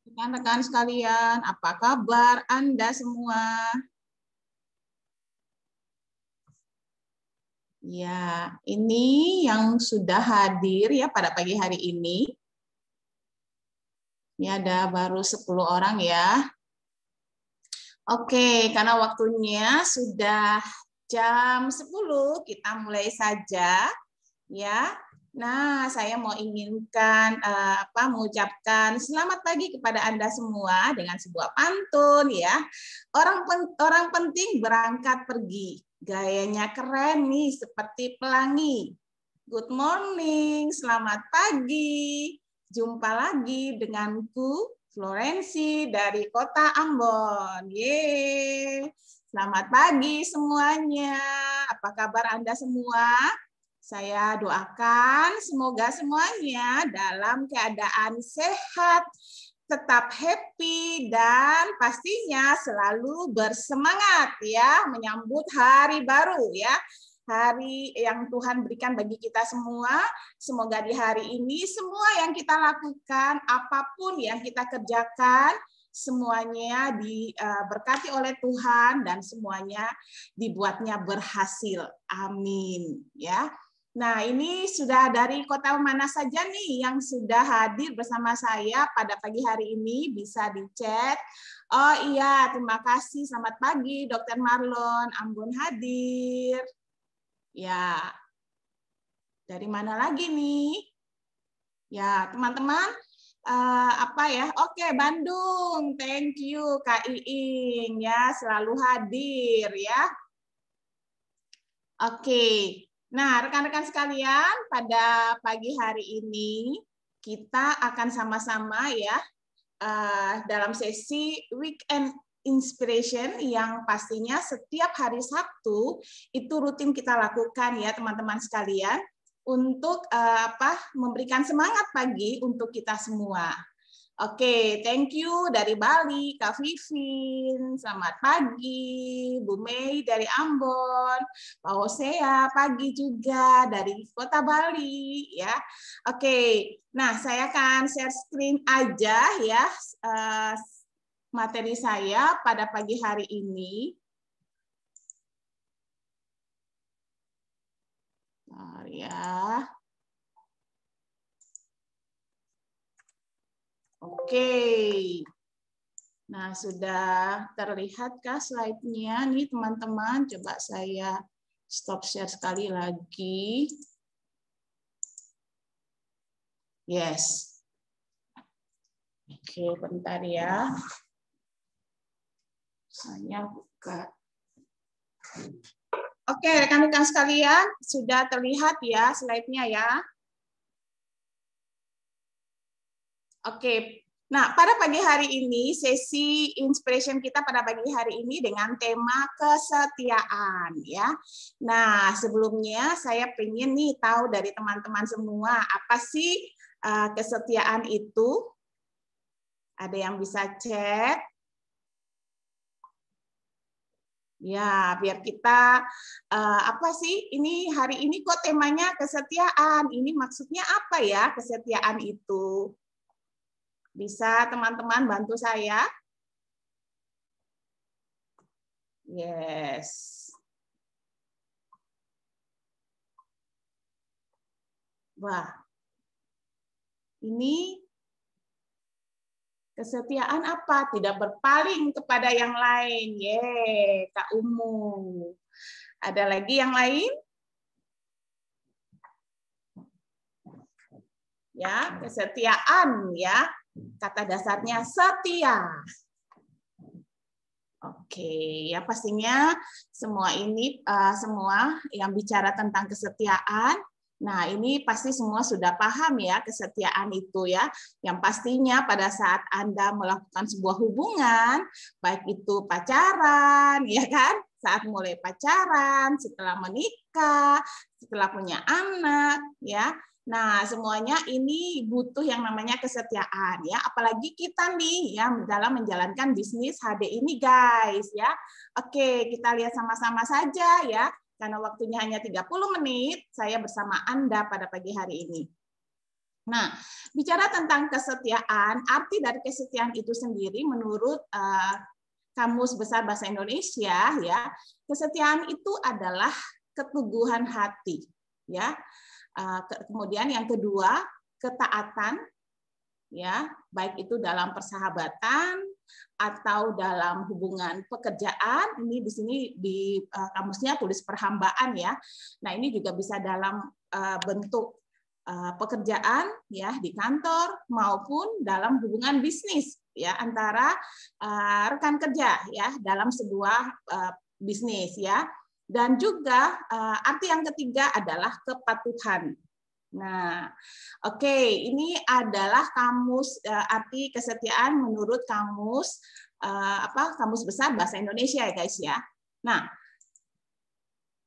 Rekan-rekan sekalian, apa kabar Anda semua? Ya, ini yang sudah hadir ya pada pagi hari ini. Ini ada baru 10 orang ya. Oke, karena waktunya sudah jam 10, kita mulai saja ya. Nah, saya mau mengucapkan selamat pagi kepada Anda semua dengan sebuah pantun ya. Orang penting berangkat pergi, gayanya keren nih seperti pelangi. Good morning, selamat pagi. Jumpa lagi denganku Florensi dari Kota Ambon. Yeay. Selamat pagi semuanya. Apa kabar Anda semua? Saya doakan semoga semuanya dalam keadaan sehat, tetap happy, dan pastinya selalu bersemangat ya menyambut hari baru ya. Hari yang Tuhan berikan bagi kita semua. Semoga di hari ini semua yang kita lakukan, apapun yang kita kerjakan, semuanya diberkati oleh Tuhan dan semuanya dibuatnya berhasil. Amin ya. Nah, ini sudah dari kota mana saja nih yang sudah hadir bersama saya pada pagi hari ini, bisa dicek. Oh iya, terima kasih. Selamat pagi, Dr. Marlon. Ambon hadir. Ya, dari mana lagi nih? Ya, teman-teman, Oke, Bandung. Thank you, Kak Iing. Ya, selalu hadir ya. Oke. Nah, rekan-rekan sekalian, pada pagi hari ini kita akan sama-sama ya dalam sesi Weekend Inspiration yang pastinya setiap hari Sabtu itu rutin kita lakukan ya teman-teman sekalian untuk memberikan semangat pagi untuk kita semua. Oke, thank you dari Bali, Kak Vivin. Selamat pagi, Bu Mei dari Ambon, Pak Hosea pagi juga dari Kota Bali, ya. Oke, nah saya akan share screen aja ya materi saya pada pagi hari ini. Bentar ya. Oke. Nah, sudah terlihatkah slide-nya? Nih, teman-teman, coba saya stop share sekali lagi. Yes. Oke, bentar ya. Saya buka. Oke, rekan-rekan sekalian, sudah terlihat ya slide-nya ya. Oke, nah pada pagi hari ini sesi inspiration kita pada pagi hari ini dengan tema kesetiaan ya. Nah sebelumnya saya pengen nih tahu dari teman-teman semua apa sih kesetiaan itu? Ada yang bisa chat? Ya, biar kita apa sih ini hari ini kok temanya kesetiaan? Ini maksudnya apa ya kesetiaan itu? Bisa teman-teman bantu saya? Yes. Wah. Ini kesetiaan apa? Tidak berpaling kepada yang lain. Ye, Kak Umu. Ada lagi yang lain? Ya, kesetiaan ya. Kata dasarnya setia. Oke, ya pastinya semua ini semua yang bicara tentang kesetiaan. Nah, ini pasti semua sudah paham ya kesetiaan itu ya. Yang pastinya pada saat Anda melakukan sebuah hubungan, baik itu pacaran, ya kan? Saat mulai pacaran, setelah menikah, setelah punya anak, ya. Nah, semuanya ini butuh yang namanya kesetiaan ya, apalagi kita nih ya dalam menjalankan bisnis HD ini guys ya. Oke, kita lihat sama-sama saja ya. Karena waktunya hanya 30 menit, saya bersama Anda pada pagi hari ini. Nah, bicara tentang kesetiaan, arti dari kesetiaan itu sendiri menurut Kamus Besar Bahasa Indonesia, ya, kesetiaan itu adalah keteguhan hati, ya. Kemudian yang kedua, ketaatan, ya, baik itu dalam persahabatan atau dalam hubungan pekerjaan. Ini di sini di kamusnya tulis perhambaan, ya. Nah, ini juga bisa dalam bentuk pekerjaan, ya, di kantor maupun dalam hubungan bisnis, ya, antara rekan kerja, ya, dalam sebuah bisnis, ya. Dan juga arti yang ketiga adalah kepatuhan. Nah, oke, ini adalah kamus arti kesetiaan menurut kamus Kamus Besar Bahasa Indonesia, ya guys, ya. Nah,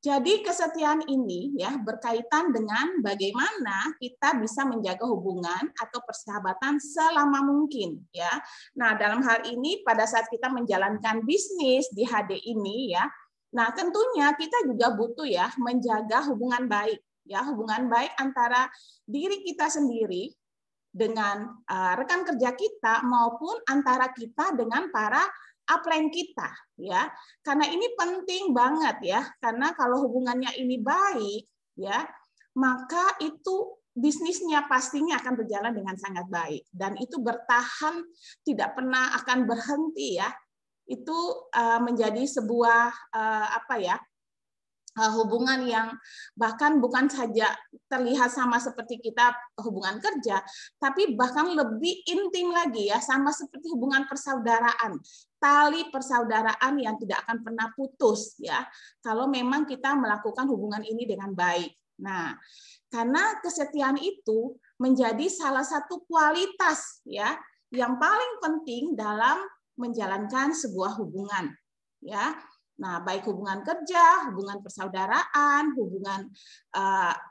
jadi kesetiaan ini ya berkaitan dengan bagaimana kita bisa menjaga hubungan atau persahabatan selama mungkin, ya. Nah, dalam hal ini pada saat kita menjalankan bisnis di HD ini, ya. Nah, tentunya kita juga butuh ya menjaga hubungan baik, ya, hubungan baik antara diri kita sendiri dengan rekan kerja kita maupun antara kita dengan para upline kita, ya. Karena ini penting banget, ya, karena kalau hubungannya ini baik, ya, maka itu bisnisnya pastinya akan berjalan dengan sangat baik dan itu bertahan, tidak pernah akan berhenti, ya. Itu menjadi sebuah hubungan yang bahkan bukan saja terlihat sama seperti kita hubungan kerja, tapi bahkan lebih intim lagi, ya, sama seperti hubungan persaudaraan, tali persaudaraan yang tidak akan pernah putus, ya, kalau memang kita melakukan hubungan ini dengan baik. Nah, karena kesetiaan itu menjadi salah satu kualitas, ya, yang paling penting dalam menjalankan sebuah hubungan, ya. Nah, baik hubungan kerja, hubungan persaudaraan, hubungan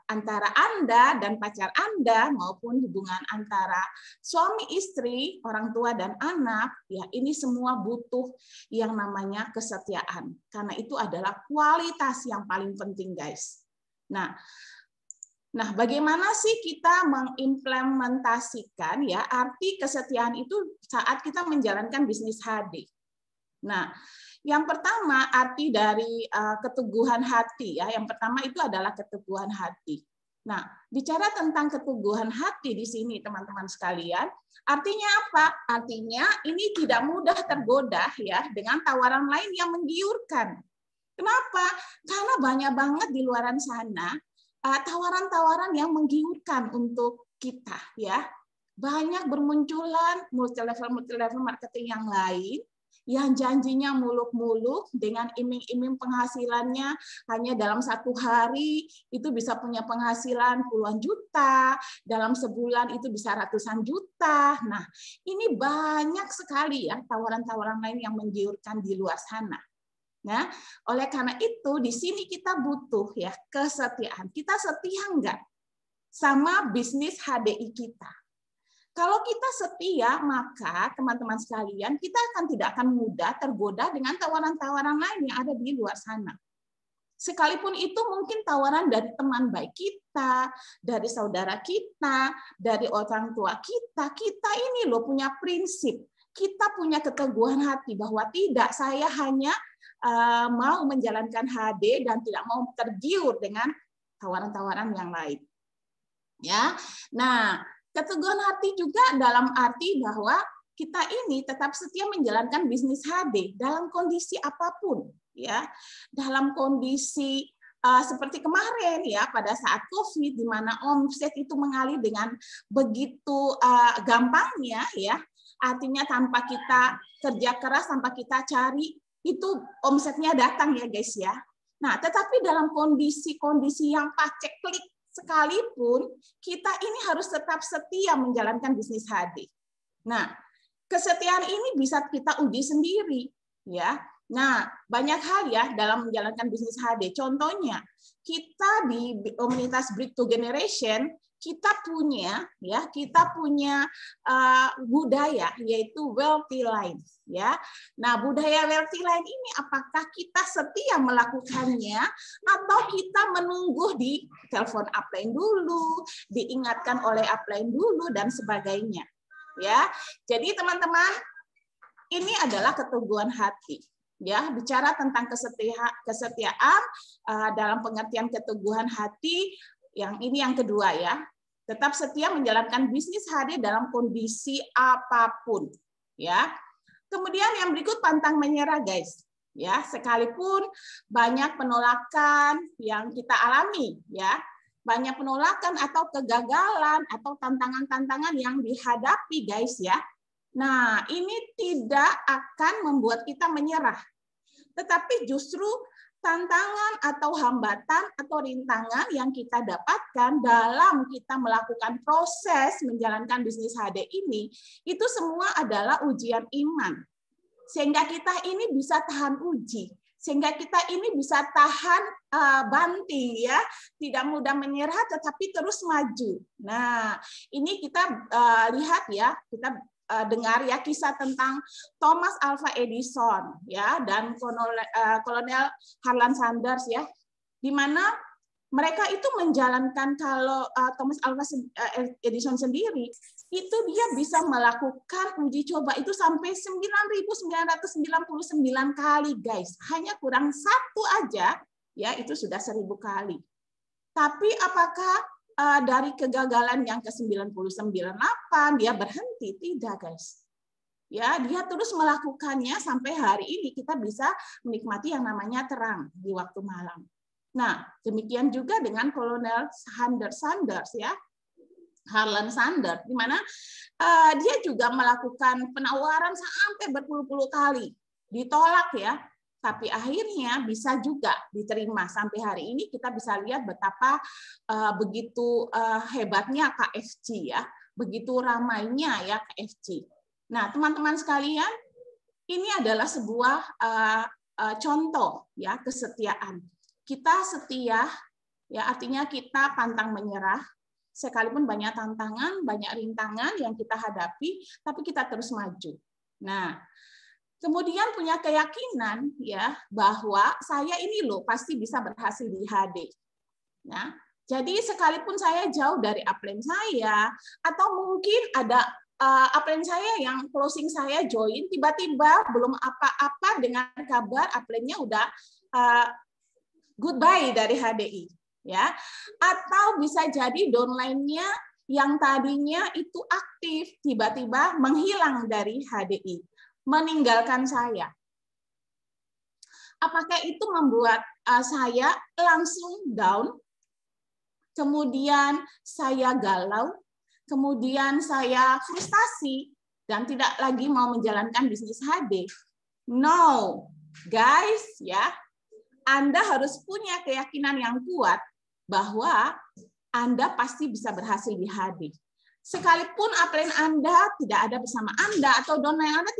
antara Anda dan pacar Anda, maupun hubungan antara suami istri, orang tua dan anak, ya, ini semua butuh yang namanya kesetiaan. Karena itu adalah kualitas yang paling penting, guys. Nah, bagaimana sih kita mengimplementasikan, ya, arti kesetiaan itu saat kita menjalankan bisnis HD? Nah, yang pertama arti dari keteguhan hati, ya. Yang pertama itu adalah keteguhan hati. Nah, bicara tentang keteguhan hati di sini, teman-teman sekalian, artinya apa? Artinya ini tidak mudah tergoda, ya, dengan tawaran lain yang menggiurkan. Kenapa? Karena banyak banget di luaran sana tawaran-tawaran yang menggiurkan untuk kita, ya. Banyak bermunculan multi-level marketing yang lain yang janjinya muluk-muluk dengan iming-iming penghasilannya hanya dalam 1 hari itu bisa punya penghasilan puluhan juta, dalam sebulan itu bisa ratusan juta. Nah, ini banyak sekali, ya, tawaran-tawaran lain yang menggiurkan di luar sana. Nah, oleh karena itu di sini kita butuh, ya, kesetiaan. Kita setia enggak sama bisnis HDI kita? Kalau kita setia, maka teman-teman sekalian, kita tidak akan mudah tergoda dengan tawaran-tawaran lain yang ada di luar sana. Sekalipun itu mungkin tawaran dari teman baik kita, dari saudara kita, dari orang tua kita, kita ini loh punya prinsip, kita punya keteguhan hati bahwa tidak, saya hanya mau menjalankan HD dan tidak mau tergiur dengan tawaran-tawaran yang lain. Ya, nah, keteguhan hati juga dalam arti bahwa kita ini tetap setia menjalankan bisnis HD dalam kondisi apapun, ya. Dalam kondisi seperti kemarin, ya, pada saat COVID di mana omset itu mengalir dengan begitu gampangnya, ya. Artinya tanpa kita kerja keras, tanpa kita cari, itu omsetnya datang, ya, guys, ya. Nah, tetapi dalam kondisi yang paceklik sekalipun, kita ini harus tetap setia menjalankan bisnis HD. Nah, kesetiaan ini bisa kita uji sendiri, ya. Nah, banyak hal, ya, dalam menjalankan bisnis HD. Contohnya, kita di komunitas Bridge to Generation kita punya budaya yaitu wealthy life ya. Nah, budaya wealthy life ini apakah kita setia melakukannya atau kita menunggu di telepon upline dulu, diingatkan oleh upline dulu dan sebagainya ya. Jadi teman-teman, ini adalah keteguhan hati. Ya, bicara tentang kesetiaan dalam pengertian keteguhan hati, yang ini yang kedua ya. Tetap setia menjalankan bisnis HD dalam kondisi apapun, ya. Kemudian yang berikut pantang menyerah, guys. Ya, sekalipun banyak penolakan yang kita alami, ya. Banyak penolakan atau kegagalan atau tantangan-tantangan yang dihadapi, guys, ya. Nah, ini tidak akan membuat kita menyerah. Tetapi justru tantangan atau hambatan atau rintangan yang kita dapatkan dalam kita melakukan proses menjalankan bisnis HD ini, itu semua adalah ujian iman. Sehingga kita ini bisa tahan uji, sehingga kita ini bisa tahan banting ya, tidak mudah menyerah tetapi terus maju. Nah, ini kita lihat ya, kita dengar ya kisah tentang Thomas Alva Edison ya dan Kolonel Harlan Sanders ya, di mana mereka itu menjalankan, kalau Thomas Alva Edison sendiri itu dia bisa melakukan uji coba itu sampai 9.999 kali, guys. Hanya kurang satu aja ya, itu sudah 1.000 kali. Tapi apakah dari kegagalan yang ke-99 dia berhenti? Tidak, guys. Ya, dia terus melakukannya sampai hari ini kita bisa menikmati yang namanya terang di waktu malam. Nah, demikian juga dengan Kolonel Sanders ya, Harlan Sanders, di mana dia juga melakukan penawaran sampai berpuluh-puluh kali, ditolak ya. Tapi akhirnya bisa juga diterima. Sampai hari ini kita bisa lihat betapa begitu hebatnya KFC ya, begitu ramainya ya KFC. Nah, teman-teman sekalian, ini adalah sebuah contoh ya kesetiaan. Kita setia ya, artinya kita pantang menyerah sekalipun banyak tantangan, banyak rintangan yang kita hadapi, tapi kita terus maju. Nah, kemudian punya keyakinan ya bahwa saya ini loh pasti bisa berhasil di HD. Ya. Jadi sekalipun saya jauh dari upline saya atau mungkin ada upline saya yang closing saya join, tiba-tiba belum apa-apa dengan kabar upline-nya udah goodbye dari HDI ya. Atau bisa jadi downline-nya yang tadinya itu aktif tiba-tiba menghilang dari HDI, meninggalkan saya. Apakah itu membuat saya langsung down, kemudian saya galau, kemudian saya frustasi, dan tidak lagi mau menjalankan bisnis HD? No, guys, ya, Anda harus punya keyakinan yang kuat bahwa Anda pasti bisa berhasil di HD. Sekalipun upline Anda tidak ada bersama Anda atau downline Anda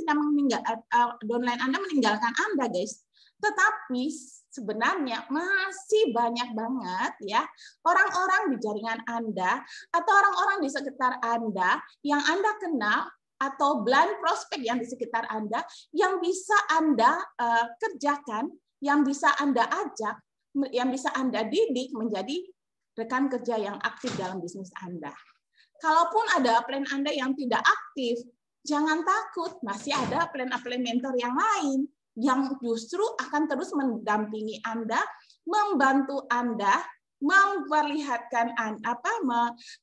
downline Anda meninggalkan Anda, guys. Tetapi sebenarnya masih banyak banget ya orang-orang di jaringan Anda atau orang-orang di sekitar Anda yang Anda kenal atau blind prospect yang di sekitar Anda yang bisa Anda kerjakan, yang bisa Anda ajak, yang bisa Anda didik menjadi rekan kerja yang aktif dalam bisnis Anda. Kalaupun ada upline Anda yang tidak aktif, jangan takut, masih ada upline mentor yang lain yang justru akan terus mendampingi Anda, membantu Anda, memperlihatkan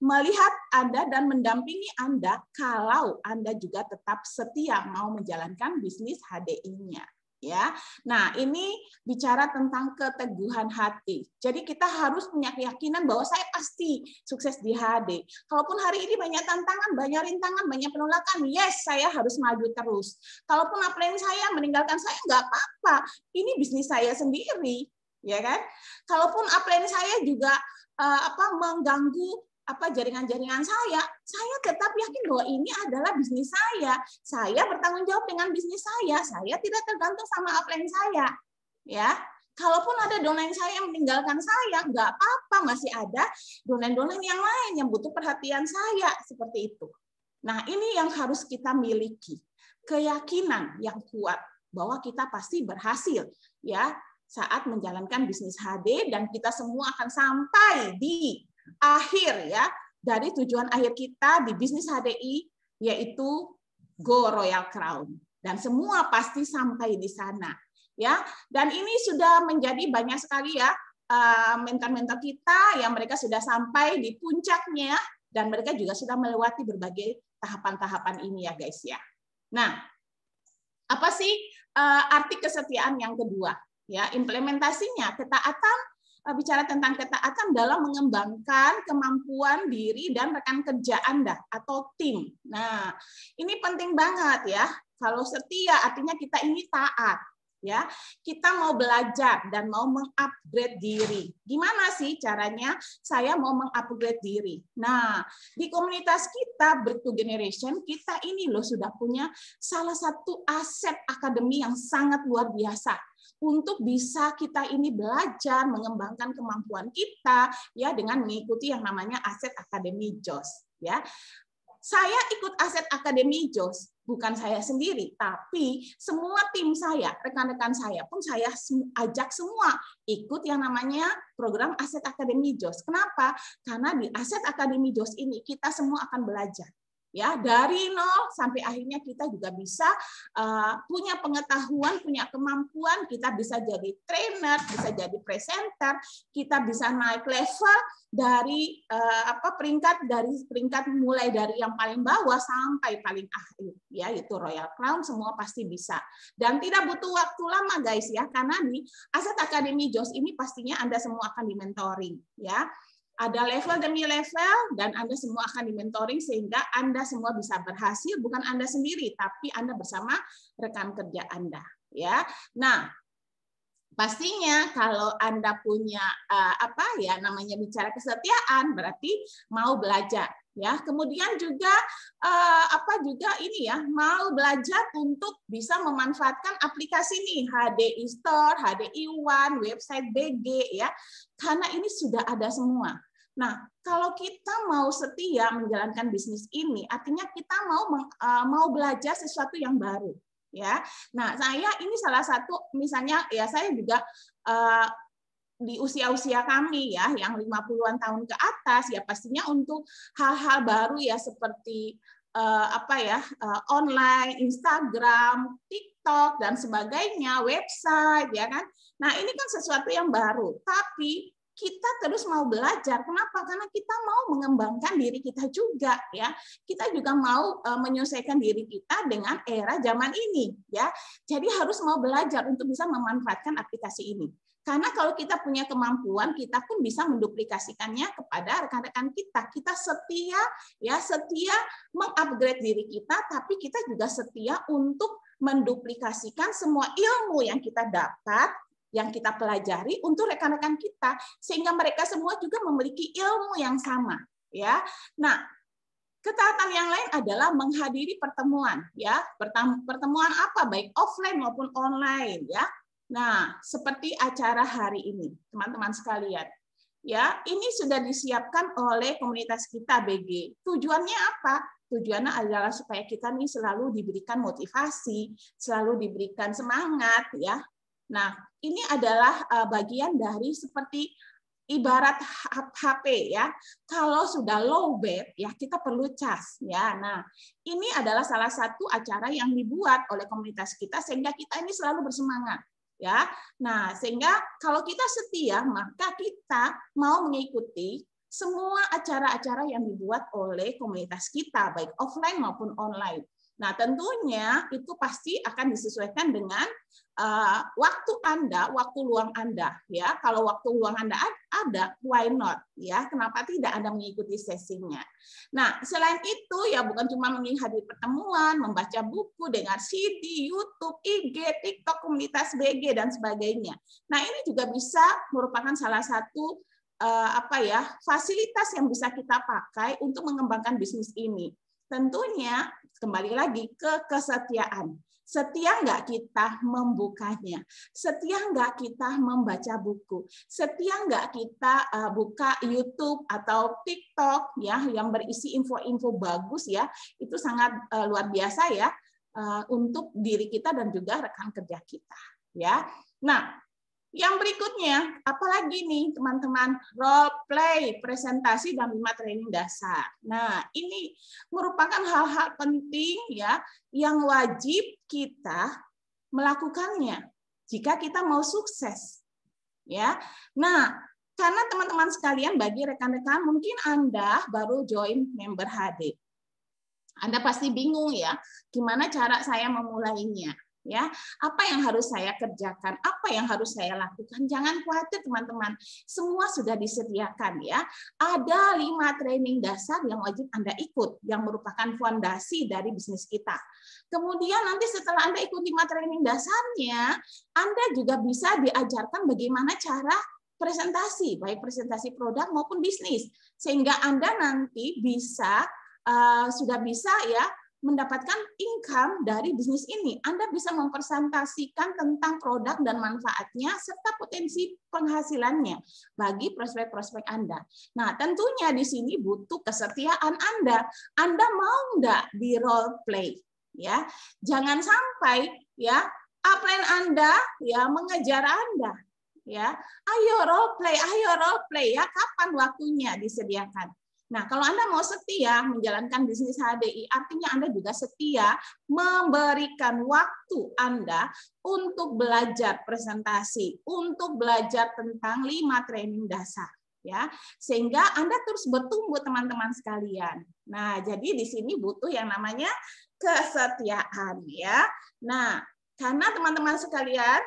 melihat Anda dan mendampingi Anda kalau Anda juga tetap setia mau menjalankan bisnis HDI-nya. Ya, nah ini bicara tentang keteguhan hati. Jadi kita harus punya keyakinan bahwa saya pasti sukses di HD. Kalaupun hari ini banyak tantangan, banyak rintangan, banyak penolakan, yes, saya harus maju terus. Kalaupun upline saya meninggalkan saya, nggak apa-apa. Ini bisnis saya sendiri, ya kan? Kalaupun upline saya juga mengganggu jaringan-jaringan saya tetap yakin bahwa ini adalah bisnis saya. Saya bertanggung jawab dengan bisnis saya tidak tergantung sama upline saya. Ya, Kalaupun ada donain saya yang meninggalkan saya, nggak apa-apa, masih ada donain-donain yang lain yang butuh perhatian saya, seperti itu. Nah, ini yang harus kita miliki, keyakinan yang kuat bahwa kita pasti berhasil ya saat menjalankan bisnis HD, dan kita semua akan sampai di akhir ya dari tujuan akhir kita di bisnis HDI, yaitu Go Royal Crown, dan semua pasti sampai di sana. Ya, dan ini sudah menjadi banyak sekali ya mentor-mentor kita yang mereka sudah sampai di puncaknya, dan mereka juga sudah melewati berbagai tahapan-tahapan ini ya guys ya. Nah, apa sih arti kesetiaan yang kedua? Ya, implementasinya ketaatan, bicara tentang ketaatan dalam mengembangkan kemampuan diri dan rekan kerja Anda atau tim. Nah, ini penting banget ya. Kalau setia artinya kita ini taat. Ya, kita mau belajar dan mau mengupgrade diri. Gimana sih caranya saya mau mengupgrade diri? Nah, di komunitas kita Breakthrough Generation, kita ini loh sudah punya salah satu aset akademi yang sangat luar biasa untuk bisa kita ini belajar mengembangkan kemampuan kita ya dengan mengikuti yang namanya Aset Akademi JOS ya. Saya ikut Aset Akademi JOS, bukan saya sendiri, tapi semua tim saya, rekan-rekan saya pun saya ajak semua ikut yang namanya program Aset Akademi JOS. Kenapa? Karena di Aset Akademi JOS ini kita semua akan belajar. Ya, dari nol sampai akhirnya kita juga bisa punya pengetahuan, punya kemampuan, kita bisa jadi trainer, bisa jadi presenter, kita bisa naik level dari peringkat mulai dari yang paling bawah sampai paling akhir, ya itu Royal Crown, semua pasti bisa. Dan tidak butuh waktu lama guys ya, karena di Aset Akademi JOS ini pastinya Anda semua akan di-mentoring ya. Ada level demi level dan Anda semua akan di-mentoring sehingga Anda semua bisa berhasil, bukan Anda sendiri tapi Anda bersama rekan kerja Anda ya. Nah, pastinya kalau Anda punya namanya bicara kesetiaan berarti mau belajar ya. Kemudian juga mau belajar untuk bisa memanfaatkan aplikasi nih HDI Store, HDI One, website BG ya. Karena ini sudah ada semua. Nah, kalau kita mau setia menjalankan bisnis ini, artinya kita mau belajar sesuatu yang baru. Ya, nah saya ini salah satu misalnya ya saya juga di usia-usia kami ya yang 50-an tahun ke atas ya pastinya untuk hal-hal baru ya seperti online, Instagram, TikTok dan sebagainya, website ya kan. Nah, ini kan sesuatu yang baru, tapi kita terus mau belajar. Kenapa? Karena kita mau mengembangkan diri kita juga ya. Kita juga mau menyesuaikan diri kita dengan era zaman ini ya. Jadi harus mau belajar untuk bisa memanfaatkan aplikasi ini. Karena kalau kita punya kemampuan, kita pun bisa menduplikasikannya kepada rekan-rekan kita. Kita setia mengupgrade diri kita, tapi kita juga setia untuk menduplikasikan semua ilmu yang kita dapat, yang kita pelajari untuk rekan-rekan kita, sehingga mereka semua juga memiliki ilmu yang sama. Ya, nah ketaatan yang lain adalah menghadiri pertemuan. Ya, pertemuan apa baik offline maupun online. Ya, nah seperti acara hari ini, teman-teman sekalian. Ya, ini sudah disiapkan oleh komunitas kita BG. Tujuannya apa? Tujuannya adalah supaya kita nih selalu diberikan motivasi, selalu diberikan semangat, ya. Nah, ini adalah bagian dari seperti ibarat HP ya. Kalau sudah low bat ya kita perlu cas ya. Nah, ini adalah salah satu acara yang dibuat oleh komunitas kita sehingga kita ini selalu bersemangat ya. Nah, sehingga kalau kita setia maka kita mau mengikuti semua acara-acara yang dibuat oleh komunitas kita baik offline maupun online. Nah, tentunya itu pasti akan disesuaikan dengan waktu Anda, waktu luang Anda, ya. Kalau waktu luang Anda ada, why not, ya? Kenapa tidak Anda mengikuti sesinya? Nah, selain itu ya bukan cuma menghadiri pertemuan, membaca buku, dengar CD, YouTube, IG, TikTok, komunitas BG dan sebagainya. Nah, ini juga bisa merupakan salah satu fasilitas yang bisa kita pakai untuk mengembangkan bisnis ini. tentunya kembali lagi ke kesetiaan. Setia nggak kita membukanya? Setia nggak kita membaca buku? Setia nggak kita buka YouTube atau TikTok ya yang berisi info-info bagus ya? Itu sangat luar biasa ya untuk diri kita dan juga rekan kerja kita ya. Nah, yang berikutnya, apalagi nih teman-teman, role play, presentasi, dan 5 training dasar. Nah, ini merupakan hal-hal penting ya yang wajib kita melakukannya jika kita mau sukses. Ya. Nah, karena teman-teman sekalian, bagi rekan-rekan mungkin Anda baru join member HD. Anda pasti bingung ya, gimana cara saya memulainya. Ya, apa yang harus saya kerjakan, apa yang harus saya lakukan? Jangan khawatir teman-teman, semua sudah disediakan ya. Ada 5 training dasar yang wajib Anda ikut, yang merupakan fondasi dari bisnis kita. Kemudian nanti setelah Anda ikut 5 training dasarnya, Anda juga bisa diajarkan bagaimana cara presentasi, baik presentasi produk maupun bisnis, sehingga Anda nanti bisa sudah bisa ya mendapatkan income dari bisnis ini. Anda bisa mempresentasikan tentang produk dan manfaatnya serta potensi penghasilannya bagi prospek-prospek Anda. Nah, tentunya di sini butuh kesetiaan Anda. Anda mau nggak di role play? Ya, jangan sampai ya upline Anda ya mengejar Anda. Ya, ayo role play ya. Kapan waktunya disediakan? Nah, kalau Anda mau setia menjalankan bisnis HDI, artinya Anda juga setia memberikan waktu Anda untuk belajar presentasi, untuk belajar tentang 5 training dasar, ya, sehingga Anda terus bertumbuh teman-teman sekalian. Nah, jadi di sini butuh yang namanya kesetiaan, ya. Nah, karena teman-teman sekalian,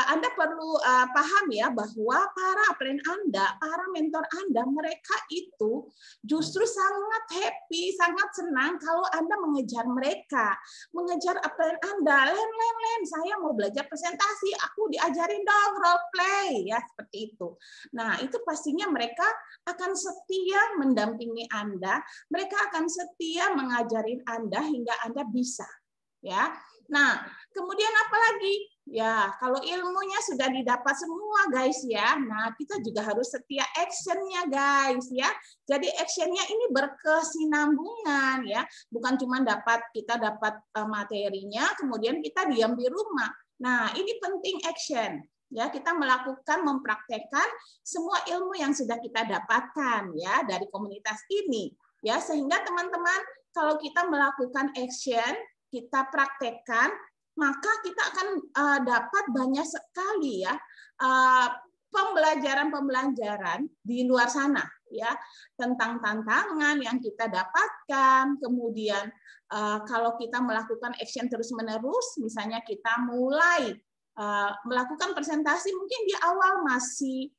Anda perlu paham ya bahwa para upline Anda, para mentor Anda, mereka itu justru sangat happy, sangat senang kalau Anda mengejar mereka, mengejar upline Anda. Len, saya mau belajar presentasi, aku diajarin dong role play, ya seperti itu. Nah, itu pastinya mereka akan setia mendampingi Anda, mereka akan setia mengajarin Anda hingga Anda bisa. Ya, nah kemudian apa lagi? Ya, kalau ilmunya sudah didapat semua guys ya, nah kita juga harus setia actionnya guys ya. Jadi actionnya ini berkesinambungan ya, bukan cuma kita dapat materinya, kemudian kita diam di rumah. Nah ini penting action. Ya, kita melakukan, mempraktekkan semua ilmu yang sudah kita dapatkan ya dari komunitas ini. Ya, sehingga teman-teman kalau kita melakukan action, kita praktekkan, maka kita akan dapat banyak sekali ya pembelajaran di luar sana ya tentang tantangan yang kita dapatkan. Kemudian kalau kita melakukan action terus-menerus, misalnya kita mulai melakukan presentasi mungkin di awal masih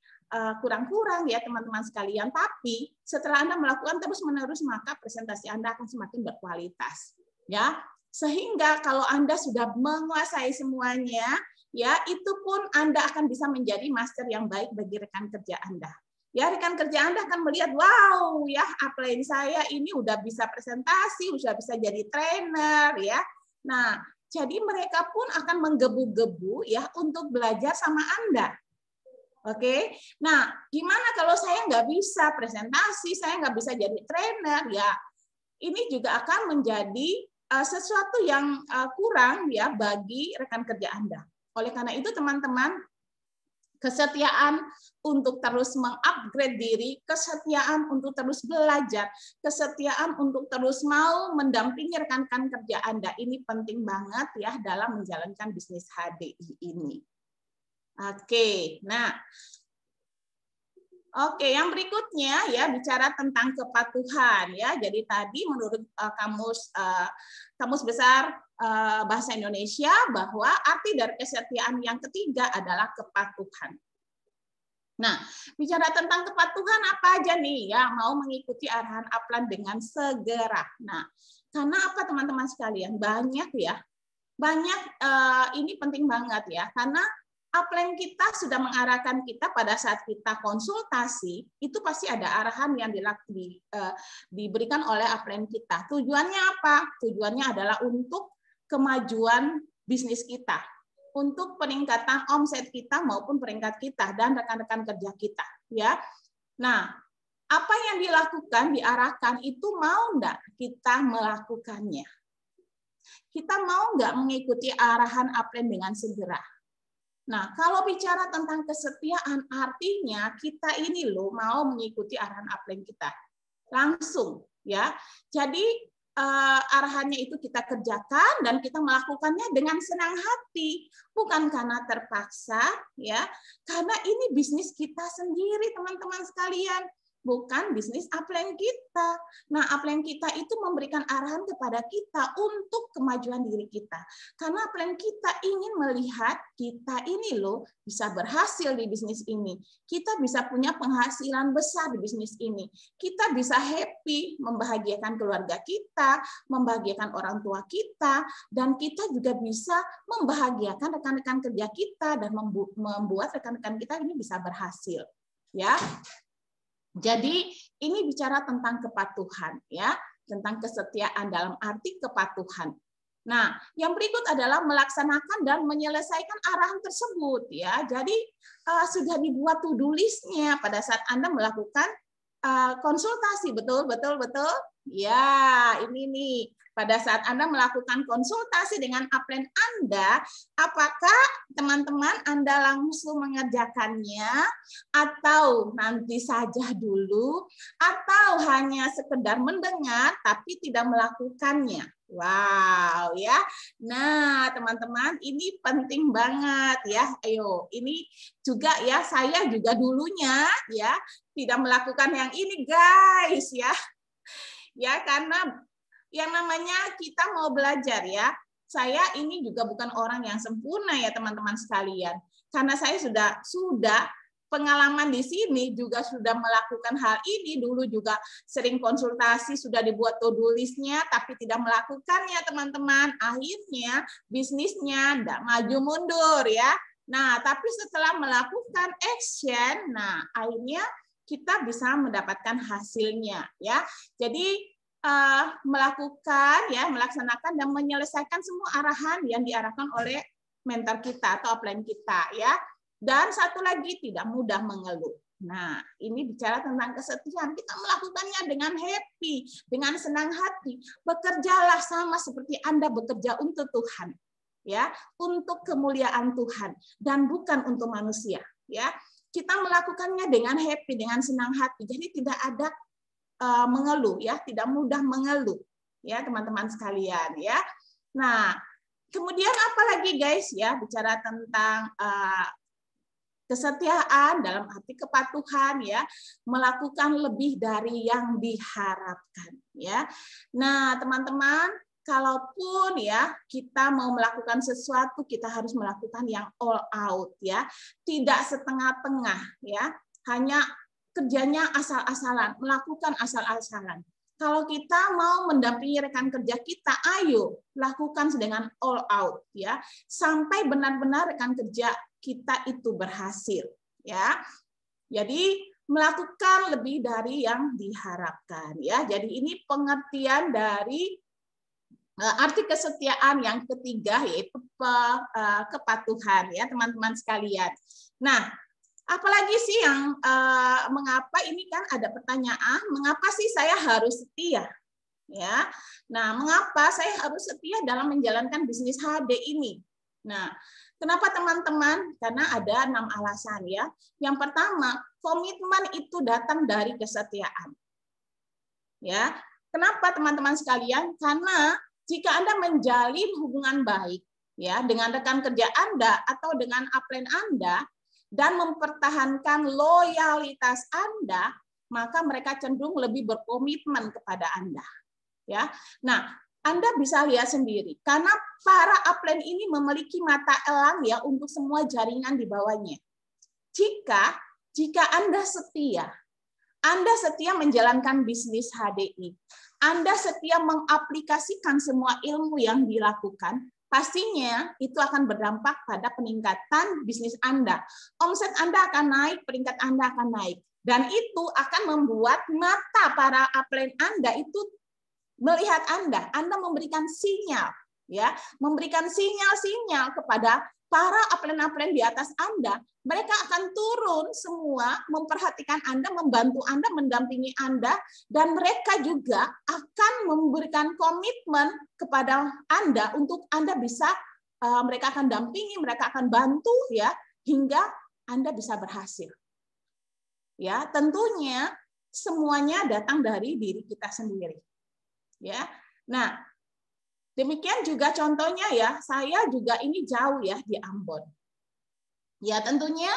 kurang-kurang ya teman-teman sekalian, tapi setelah Anda melakukan terus-menerus maka presentasi Anda akan semakin berkualitas ya. Sehingga kalau Anda sudah menguasai semuanya, ya itu pun Anda akan bisa menjadi master yang baik bagi rekan kerja Anda. Ya, rekan kerja Anda akan melihat, wow, ya upline saya ini udah bisa presentasi, udah bisa jadi trainer, ya. Nah, jadi mereka pun akan menggebu-gebu ya untuk belajar sama Anda. Oke, nah gimana kalau saya nggak bisa presentasi, saya nggak bisa jadi trainer, ya ini juga akan menjadi sesuatu yang kurang ya bagi rekan kerja Anda. Oleh karena itu teman-teman, kesetiaan untuk terus mengupgrade diri, kesetiaan untuk terus belajar, kesetiaan untuk terus mau mendampingi rekan-rekan kerja Anda, ini penting banget ya dalam menjalankan bisnis HDI ini. Oke, nah oke, yang berikutnya ya bicara tentang kepatuhan ya. Jadi tadi menurut Kamus Besar Bahasa Indonesia bahwa arti dari kesetiaan yang ketiga adalah kepatuhan. Nah, bicara tentang kepatuhan apa aja nih ya, mau mengikuti arahan upline dengan segera. Nah, karena apa teman-teman sekalian? Banyak ya. Banyak ini penting banget ya, karena upline kita sudah mengarahkan kita pada saat kita konsultasi, itu pasti ada arahan yang diberikan oleh upline kita. Tujuannya apa? Tujuannya adalah untuk kemajuan bisnis kita, untuk peningkatan omset kita maupun peringkat kita dan rekan-rekan kerja kita. Ya, nah apa yang dilakukan, diarahkan itu mau enggak kita melakukannya? Kita mau enggak mengikuti arahan upline dengan segera? Nah, kalau bicara tentang kesetiaan, artinya kita ini loh mau mengikuti arahan upline kita langsung, ya. Jadi arahannya itu kita kerjakan dan kita melakukannya dengan senang hati, bukan karena terpaksa, ya. Karena ini bisnis kita sendiri, teman-teman sekalian. Bukan bisnis upline kita. Nah, upline kita itu memberikan arahan kepada kita untuk kemajuan diri kita. Karena upline kita ingin melihat kita ini loh bisa berhasil di bisnis ini. Kita bisa punya penghasilan besar di bisnis ini. Kita bisa happy, membahagiakan keluarga kita, membahagiakan orang tua kita, dan kita juga bisa membahagiakan rekan-rekan kerja kita dan membuat rekan-rekan kita ini bisa berhasil. Ya. Jadi ini bicara tentang kepatuhan, ya, tentang kesetiaan dalam arti kepatuhan. Nah, yang berikut adalah melaksanakan dan menyelesaikan arahan tersebut, ya. Jadi sudah dibuat to-do list-nya pada saat Anda melakukan konsultasi, betul. Ya, ini nih. Pada saat Anda melakukan konsultasi dengan upline Anda, apakah teman-teman Anda langsung mengerjakannya, atau nanti saja dulu, atau hanya sekedar mendengar tapi tidak melakukannya? Wow, ya. Nah, teman-teman, ini penting banget ya. Ayo, ini juga ya, saya juga dulunya ya tidak melakukan yang ini, guys, ya. Ya, karena yang namanya kita mau belajar ya. Saya ini juga bukan orang yang sempurna ya teman-teman sekalian. Karena saya sudah pengalaman di sini juga sudah melakukan hal ini, dulu juga sering konsultasi, sudah dibuat to-do list-nya tapi tidak melakukannya teman-teman. Akhirnya bisnisnya tidak maju mundur ya. Nah, tapi setelah melakukan action, nah akhirnya kita bisa mendapatkan hasilnya ya. Jadi melaksanakan dan menyelesaikan semua arahan yang diarahkan oleh mentor kita atau upline kita ya. Dan satu lagi, tidak mudah mengeluh. Nah, ini bicara tentang kesetiaan. Kita melakukannya dengan happy, dengan senang hati. Bekerjalah sama seperti Anda bekerja untuk Tuhan, ya, untuk kemuliaan Tuhan dan bukan untuk manusia, ya. Kita melakukannya dengan happy, dengan senang hati. Jadi tidak ada mengeluh, ya, tidak mudah mengeluh, ya, teman-teman sekalian, ya. Nah, kemudian apa lagi, guys, ya, bicara tentang kesetiaan dalam arti kepatuhan, ya, melakukan lebih dari yang diharapkan, ya. Nah, teman-teman, kalaupun ya kita mau melakukan sesuatu, kita harus melakukan yang all out, ya, tidak setengah-tengah, ya, hanya kerjanya asal-asalan, melakukan asal-asalan. Kalau kita mau mendampingi rekan kerja kita, ayo lakukan dengan all out, ya, sampai benar-benar rekan kerja kita itu berhasil, ya. Jadi melakukan lebih dari yang diharapkan, ya. Jadi ini pengertian dari arti kesetiaan yang ketiga, yaitu kepatuhan, ya, teman-teman sekalian. Nah, apalagi sih yang mengapa ini kan ada pertanyaan, mengapa sih saya harus setia? Ya. Nah, mengapa saya harus setia dalam menjalankan bisnis HD ini? Nah, kenapa teman-teman? Karena ada 6 alasan ya. Yang pertama, komitmen itu datang dari kesetiaan. Ya. Kenapa teman-teman sekalian? Karena jika Anda menjalin hubungan baik ya dengan rekan kerja Anda atau dengan upline Anda dan mempertahankan loyalitas Anda, maka mereka cenderung lebih berkomitmen kepada Anda. Ya. Nah, Anda bisa lihat sendiri, karena para upline ini memiliki mata elang ya untuk semua jaringan di bawahnya. Jika Anda setia menjalankan bisnis HDI, Anda setia mengaplikasikan semua ilmu yang dilakukan, pastinya itu akan berdampak pada peningkatan bisnis Anda. Omset Anda akan naik, peringkat Anda akan naik. Dan itu akan membuat mata para upline Anda itu melihat Anda memberikan sinyal, ya, memberikan sinyal-sinyal kepada para upline-upline di atas Anda. Mereka akan turun semua memperhatikan Anda, membantu Anda, mendampingi Anda, dan mereka juga akan memberikan komitmen kepada Anda untuk Anda bisa, mereka akan dampingi, mereka akan bantu, ya, hingga Anda bisa berhasil. Ya, tentunya semuanya datang dari diri kita sendiri. Ya, nah demikian juga contohnya ya, saya juga ini jauh ya di Ambon. Ya tentunya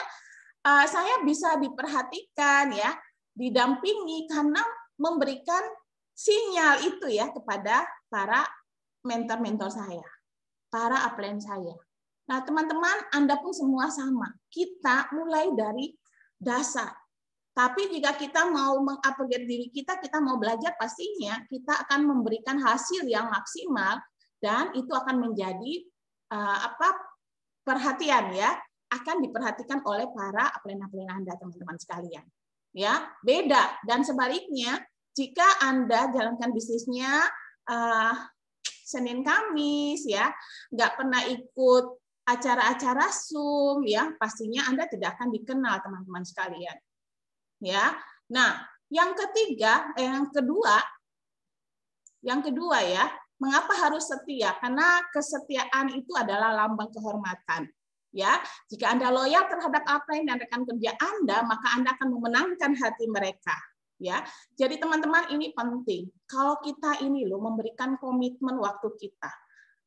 saya bisa diperhatikan ya, didampingi karena memberikan sinyal itu ya kepada para mentor-mentor saya, para upline saya. Nah teman-teman, Anda pun semua sama. Kita mulai dari dasar. Tapi jika kita mau mengupgrade diri kita mau belajar, pastinya kita akan memberikan hasil yang maksimal dan itu akan menjadi perhatian ya, akan diperhatikan oleh para upline-upline Anda, teman-teman sekalian. Ya, beda dan sebaliknya, jika Anda jalankan bisnisnya Senin Kamis ya, nggak pernah ikut acara-acara Zoom ya, pastinya Anda tidak akan dikenal, teman-teman sekalian. Ya, nah yang kedua ya, mengapa harus setia? Karena kesetiaan itu adalah lambang kehormatan. Ya, jika Anda loyal terhadap upline dan rekan kerja Anda, maka Anda akan memenangkan hati mereka. Ya, jadi teman-teman ini penting. Kalau kita ini loh memberikan komitmen waktu kita,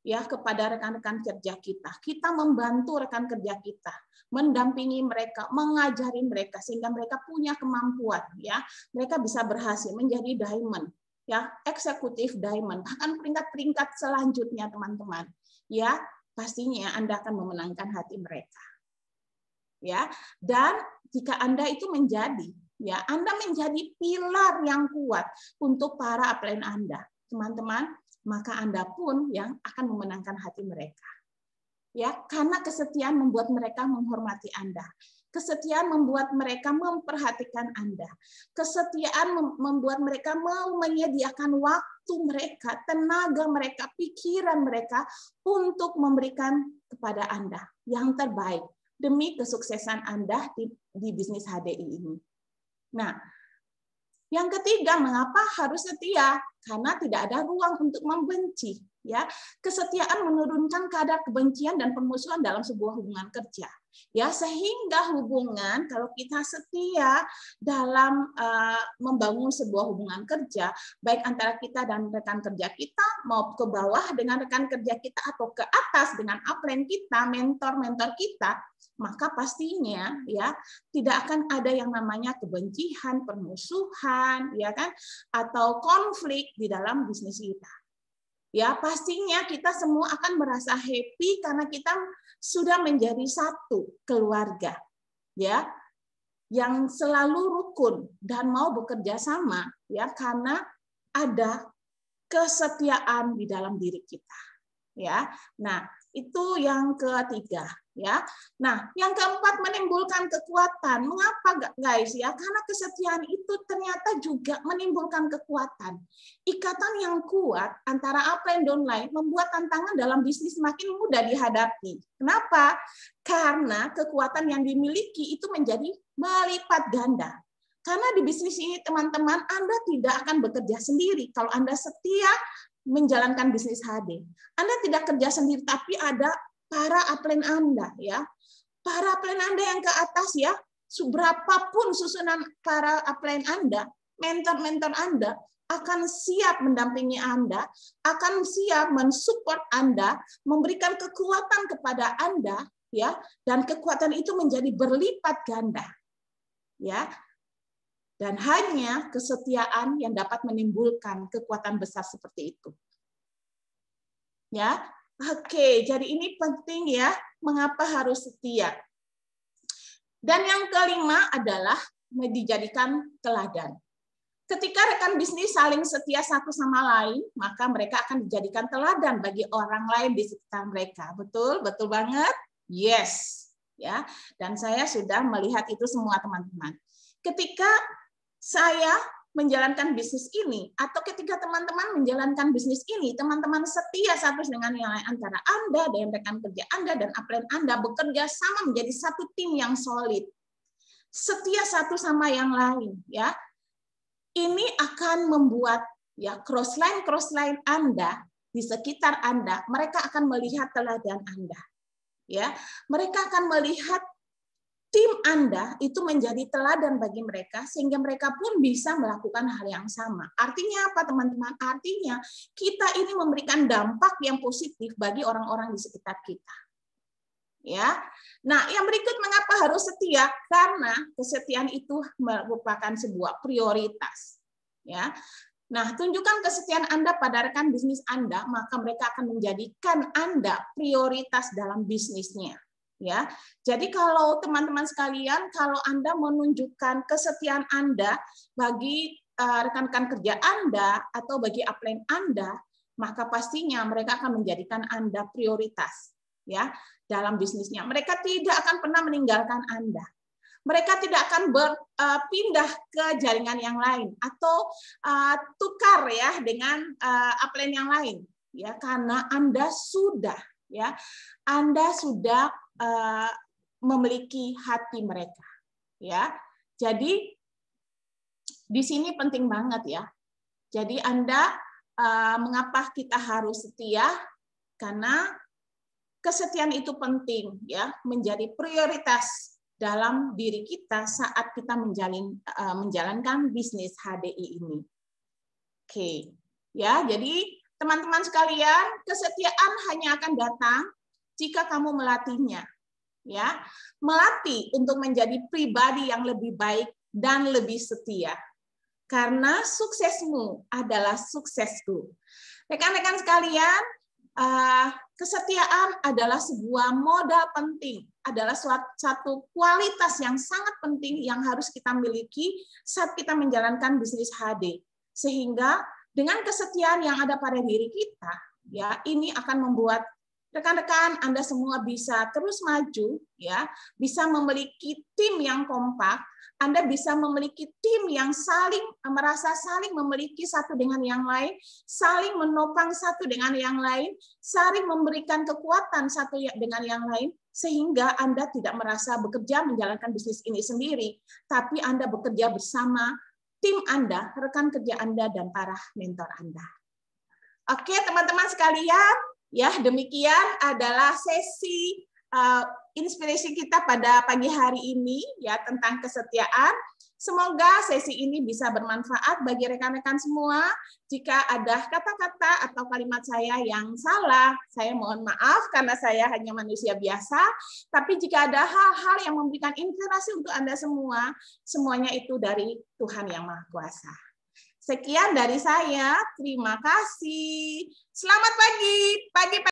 ya kepada rekan-rekan kerja kita membantu rekan kerja kita, mendampingi mereka, mengajari mereka sehingga mereka punya kemampuan, ya mereka bisa berhasil menjadi diamond, ya eksekutif diamond, bahkan peringkat-peringkat selanjutnya teman-teman, ya pastinya Anda akan memenangkan hati mereka, ya. Dan jika Anda itu menjadi, ya Anda menjadi pilar yang kuat untuk para upline Anda, teman-teman, maka Anda pun yang akan memenangkan hati mereka. Ya, karena kesetiaan membuat mereka menghormati Anda. Kesetiaan membuat mereka memperhatikan Anda. Kesetiaan membuat mereka mau menyediakan waktu mereka, tenaga mereka, pikiran mereka untuk memberikan kepada Anda yang terbaik demi kesuksesan Anda di bisnis HDI ini. Nah, yang ketiga, mengapa harus setia? Karena tidak ada ruang untuk membenci. Ya, kesetiaan menurunkan kadar kebencian dan permusuhan dalam sebuah hubungan kerja. Ya, sehingga hubungan kalau kita setia dalam membangun sebuah hubungan kerja, baik antara kita dan rekan kerja kita, mau ke bawah dengan rekan kerja kita atau ke atas dengan upline kita, mentor-mentor kita, maka pastinya ya tidak akan ada yang namanya kebencian, permusuhan, ya kan, atau konflik di dalam bisnis kita. Ya, pastinya kita semua akan merasa happy karena kita sudah menjadi satu keluarga, ya, yang selalu rukun dan mau bekerja sama, ya, karena ada kesetiaan di dalam diri kita, ya. Nah, itu yang ketiga, ya. Nah, yang keempat menimbulkan kekuatan. Mengapa guys ya? Karena kesetiaan itu ternyata juga menimbulkan kekuatan. Ikatan yang kuat antara upline dan downline membuat tantangan dalam bisnis makin mudah dihadapi. Kenapa? Karena kekuatan yang dimiliki itu menjadi melipat ganda. Karena di bisnis ini teman-teman, Anda tidak akan bekerja sendiri kalau Anda setia menjalankan bisnis HD. Anda tidak kerja sendiri, tapi ada para upline Anda, ya. Para upline Anda yang ke atas, ya. Seberapapun susunan para upline Anda, mentor-mentor Anda akan siap mendampingi Anda, akan siap mensupport Anda, memberikan kekuatan kepada Anda, ya. Dan kekuatan itu menjadi berlipat ganda. Ya. Dan hanya kesetiaan yang dapat menimbulkan kekuatan besar seperti itu. Ya, oke. Jadi ini penting ya, mengapa harus setia. Dan yang kelima adalah dijadikan teladan. Ketika rekan bisnis saling setia satu sama lain, maka mereka akan dijadikan teladan bagi orang lain di sekitar mereka. Betul? Betul banget? Yes. Ya. Dan saya sudah melihat itu semua, teman-teman. Ketika saya menjalankan bisnis ini, atau ketika teman-teman menjalankan bisnis ini, teman-teman setia satu dengan yang lain, antara Anda dan rekan kerja Anda dan upline Anda bekerja sama menjadi satu tim yang solid. Setia satu sama yang lain, ya. Ini akan membuat ya crossline Anda di sekitar Anda, mereka akan melihat teladan Anda. Ya, mereka akan melihat tim Anda itu menjadi teladan bagi mereka sehingga mereka pun bisa melakukan hal yang sama. Artinya apa, teman-teman? Artinya kita ini memberikan dampak yang positif bagi orang-orang di sekitar kita. Ya. Nah, yang berikut mengapa harus setia? Karena kesetiaan itu merupakan sebuah prioritas. Ya. Nah, tunjukkan kesetiaan Anda pada rekan bisnis Anda, maka mereka akan menjadikan Anda prioritas dalam bisnisnya. Ya. Jadi kalau teman-teman sekalian, kalau Anda menunjukkan kesetiaan Anda bagi rekan-rekan kerja Anda atau bagi upline Anda, maka pastinya mereka akan menjadikan Anda prioritas. Ya, dalam bisnisnya. Mereka tidak akan pernah meninggalkan Anda. Mereka tidak akan berpindah ke jaringan yang lain atau tukar ya dengan upline yang lain, ya, karena Anda sudah memiliki hati mereka, ya. Jadi di sini penting banget ya. Jadi mengapa kita harus setia? Karena kesetiaan itu penting ya, menjadi prioritas dalam diri kita saat kita menjalankan bisnis HDI ini. Oke. Ya, jadi teman-teman sekalian, kesetiaan hanya akan datang jika kamu melatihnya. Ya. Melatih untuk menjadi pribadi yang lebih baik dan lebih setia. Karena suksesmu adalah suksesku. Rekan-rekan sekalian, kesetiaan adalah sebuah modal penting, adalah suatu kualitas yang sangat penting yang harus kita miliki saat kita menjalankan bisnis HD. Sehingga dengan kesetiaan yang ada pada diri kita, ya, ini akan membuat rekan-rekan Anda semua bisa terus maju, ya, bisa memiliki tim yang kompak. Anda bisa memiliki tim yang merasa saling memiliki satu dengan yang lain, saling menopang satu dengan yang lain, saling memberikan kekuatan satu dengan yang lain, sehingga Anda tidak merasa bekerja menjalankan bisnis ini sendiri, tapi Anda bekerja bersama tim Anda, rekan kerja Anda, dan para mentor Anda. Oke, teman-teman sekalian, ya, demikian adalah sesi inspirasi kita pada pagi hari ini ya tentang kesetiaan. Semoga sesi ini bisa bermanfaat bagi rekan-rekan semua. Jika ada kata-kata atau kalimat saya yang salah, saya mohon maaf karena saya hanya manusia biasa. Tapi jika ada hal-hal yang memberikan inspirasi untuk Anda semua, semuanya itu dari Tuhan Yang Maha Kuasa. Sekian dari saya. Terima kasih. Selamat pagi.